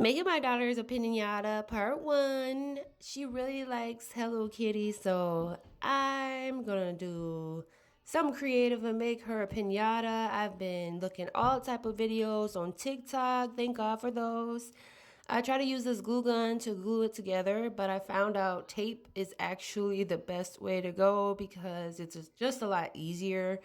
Making my daughter's a pinata part one. She really likes Hello Kitty, so I'm gonna do some creative and make her a pinata. I've been looking all type of videos on TikTok. Thank God for those. I try to use this glue gun to glue it together, but I found out tape is actually the best way to go because it's just a lot easier.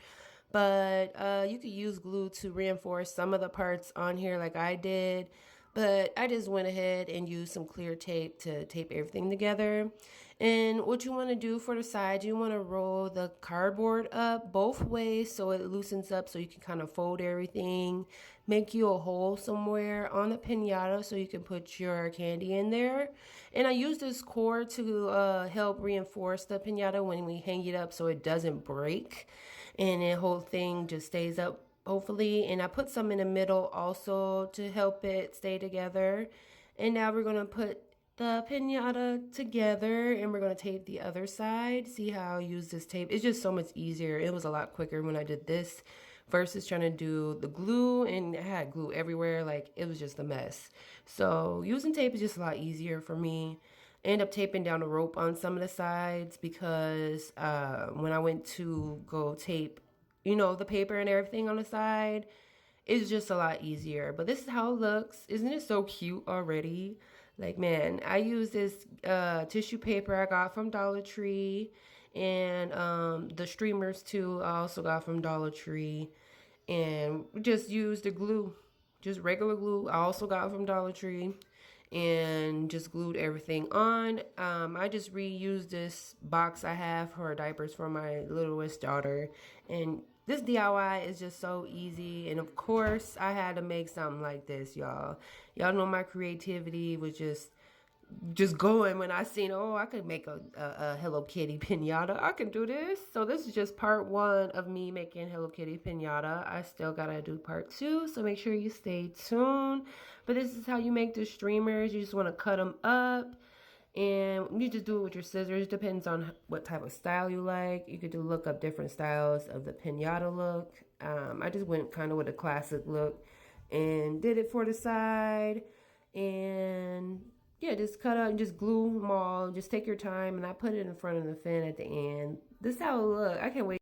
But you could use glue to reinforce some of the parts on here like I did. But I just went ahead and used some clear tape to tape everything together. And what you want to do for the sides, you want to roll the cardboard up both ways so it loosens up so you can kind of fold everything. Make you a hole somewhere on the pinata so you can put your candy in there. And I use this cord to help reinforce the pinata when we hang it up so it doesn't break. And the whole thing just stays up hopefully. And I put some in the middle also to help it stay together. And now we're going to put the pinata together and we're going to tape the other side. See how I use this tape? It's just so much easier. It was a lot quicker when I did this versus trying to do the glue, and I had glue everywhere. Like, it was just a mess. So using tape is just a lot easier for me. I end up taping down the rope on some of the sides because when I went to go tape, the paper and everything on the side, it's just a lot easier. But this is how it looks. Isn't it so cute already? Like, man, I use this tissue paper I got from Dollar Tree. And the streamers, too, I also got from Dollar Tree. And we just used the glue. Just regular glue I also got from Dollar Tree. And just glued everything on. I just reused this box I have for diapers for my littlest daughter. And this DIY is just so easy. And of course, I had to make something like this, y'all. Y'all know my creativity was just going when I seen, oh, I could make a Hello Kitty pinata. I can do this. So this is just part one of me making Hello Kitty pinata. I still gotta do part two, so make sure you stay tuned. But this is how you make the streamers. You just want to cut them up. And you just do it with your scissors. Depends on what type of style you like. You could look up different styles of the pinata look. I just went kind of with a classic look and did it for the side. And yeah, just cut out and just glue them all. Just take your time. And I put it in front of the fan at the end. This is how it look. I can't wait